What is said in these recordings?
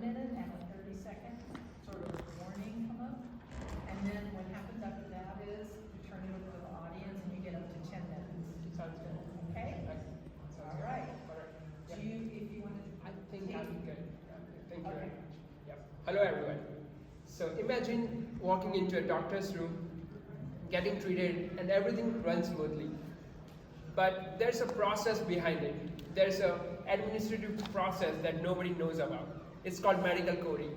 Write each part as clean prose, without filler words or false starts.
minute and a 30-second sort of warning come up. And then what happens after that is you turn it over to the audience and you get up to 10 minutes. Sounds good. Okay? All right. Yeah. Do you, if you want to, I think I'm good. Thank you Okay. very much. Yep. Hello everyone. So imagine walking into a doctor's room, getting treated, and everything runs smoothly. But there's a process behind it. There's a administrative process that nobody knows about. It's called medical coding.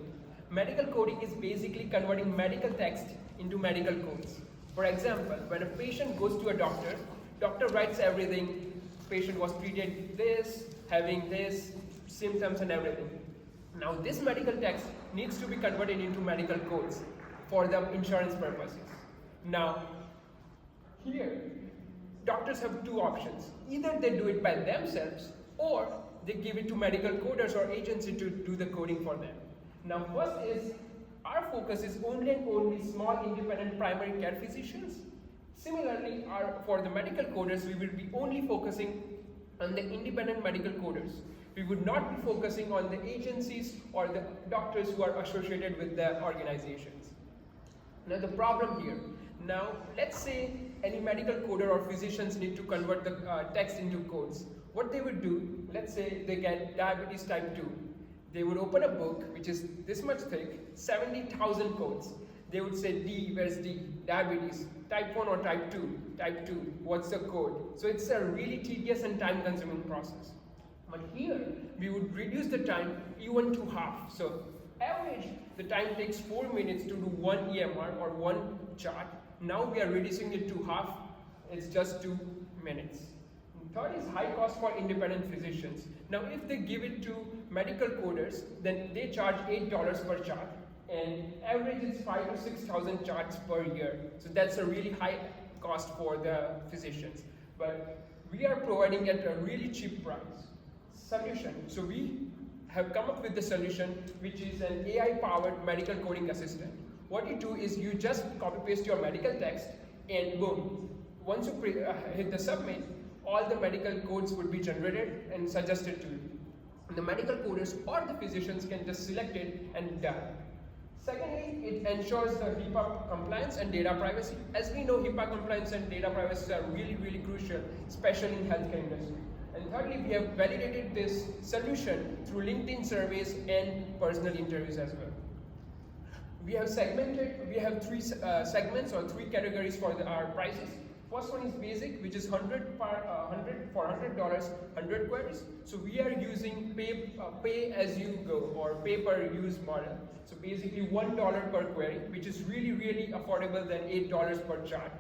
Medical coding is basically converting medical text into medical codes. For example, when a patient goes to a doctor writes everything, patient was treated this, having this, symptoms and everything. Now this medical text needs to be converted into medical codes for the insurance purposes. Now, here, doctors have two options. Either they do it by themselves or they give it to medical coders or agency to do the coding for them. Now first is, our focus is only and only small independent primary care physicians. Similarly, for the medical coders, we will be only focusing on the independent medical coders. We would not be focusing on the agencies or the doctors who are associated with the organizations. Now the problem here, now let's say any medical coder or physicians need to convert the text into codes. What they would do, let's say they get diabetes type 2. They would open a book which is this much thick, 70,000 codes. They would say D, where's D? Diabetes, type 1 or type 2? Type 2, what's the code? So it's a really tedious and time consuming process. But here, we would reduce the time even to half. So average, the time takes 4 minutes to do one EMR or one chart. Now we are reducing it to half, it's just 2 minutes. And third is high cost for independent physicians. Now if they give it to medical coders, then they charge $8 per chart, and average is 5,000 to 6,000 charts per year. So that's a really high cost for the physicians. But we are providing at a really cheap price. Solution. So we have come up with the solution, which is an AI-powered medical coding assistant. What you do is you just copy-paste your medical text, and boom, once you hit the submit, all the medical codes would be generated and suggested to you. And the medical coders or the physicians can just select it and done. Secondly, it ensures the HIPAA compliance and data privacy. As we know, HIPAA compliance and data privacy are really, really crucial, especially in healthcare industry. And thirdly, we have validated this solution through LinkedIn surveys and personal interviews as well. We have three segments or three categories for our prices. First one is basic, which is $100 for $100, 100 queries. So we are using pay as you go or pay per use model. So basically $1 per query, which is really, really affordable than $8 per chart.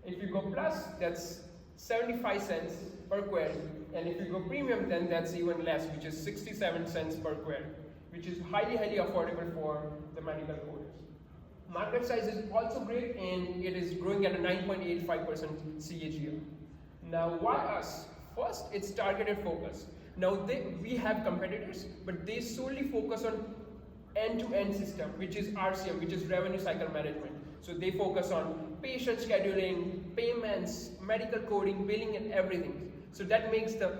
If you go plus, that's 75 cents per query. And if you go premium, then that's even less, which is 67 cents per query, which is highly, highly affordable for the medical coders. Market size is also great, and it is growing at a 9.85% CAGR. Now, why us? First, it's targeted focus. Now, we have competitors, but they solely focus on end-to-end system, which is RCM, which is revenue cycle management. So they focus on patient scheduling, payments, medical coding, billing, and everything. So that makes the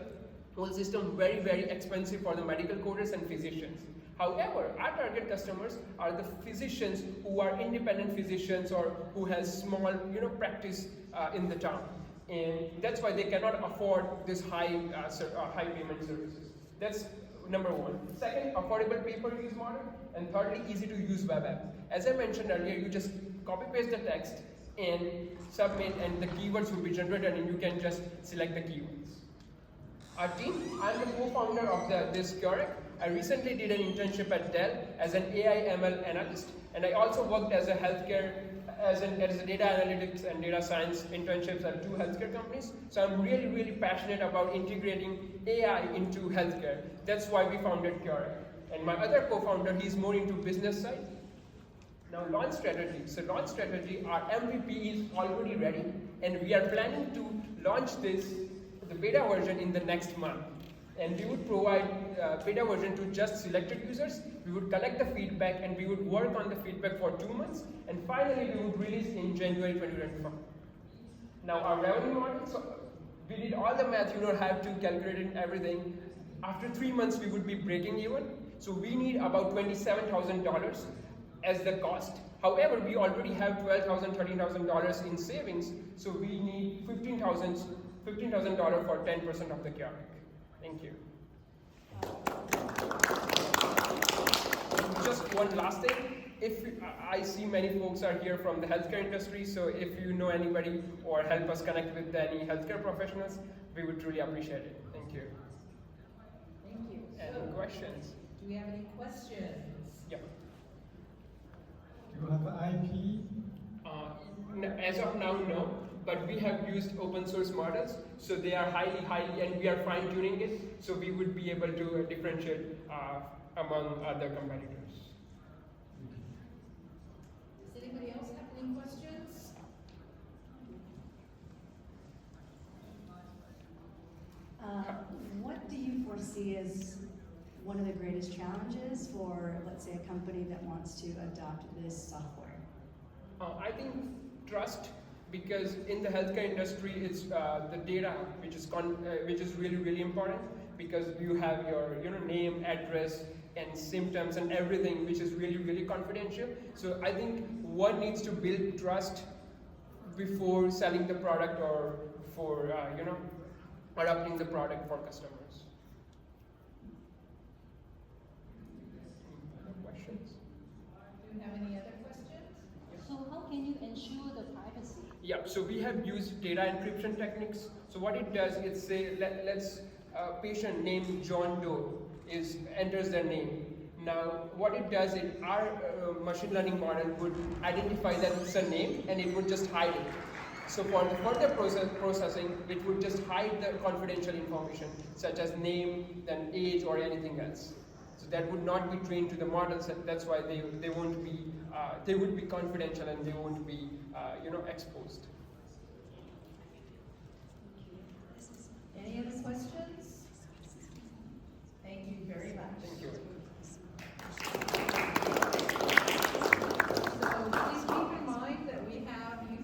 whole system very, very expensive for the medical coders and physicians. However, our target customers are the physicians who are independent physicians or who has small, practice in the town, and that's why they cannot afford this high payment services. That's number one. Second, affordable pay-per-use model, and thirdly, easy to use web app. As I mentioned earlier, you just copy paste the text and submit, and the keywords will be generated, and you can just select the keywords. Our team, I'm the co-founder of this Curec. I recently did an internship at Dell as an AI ML analyst, and I also worked as a data analytics and data science internships at 2 healthcare companies. So I'm really, really passionate about integrating AI into healthcare. That's why we founded Curec. And my other co-founder, he's more into business side. Now launch strategy. So launch strategy, our MVP is already ready, and we are planning to launch the beta version in the next month. And we would provide beta version to just selected users. We would collect the feedback, and we would work on the feedback for 2 months, and finally we would release in January 2024. Now our revenue model, so we did all the math, have to calculate everything. After 3 months we would be breaking even. So we need about $27,000 as the cost. However, we already have $12,000, $13,000 in savings, so we need $15,000 for 10% of the CAPEX. Thank you. Just one last thing. If I see many folks are here from the healthcare industry, so if you know anybody or help us connect with any healthcare professionals, we would truly appreciate it. Thank you. Thank you. Any questions? Do we have any questions? Yeah. Do you have IP? As of now, no, but we have used open source models, so they are highly, and we are fine tuning it, so we would be able to differentiate among other competitors. Does anybody else have any questions? What do you foresee as one of the greatest challenges for, let's say, a company that wants to adopt this software? I think trust, because in the healthcare industry, it's the data which is really important, because you have your name, address, and symptoms and everything, which is really confidential. So I think one needs to build trust before selling the product or for adopting the product for customers. Any questions? Do you have any other questions? So how can you ensure the privacy? Yeah, so we have used data encryption techniques. So what it does is say, let's patient named John Doe enters their name. Now, what it does is our machine learning model would identify that it's a name and it would just hide it. So for the further processing, it would just hide the confidential information, such as name, then age, or anything else. So that would not be trained to the models, and that's why they would be confidential and they won't be exposed.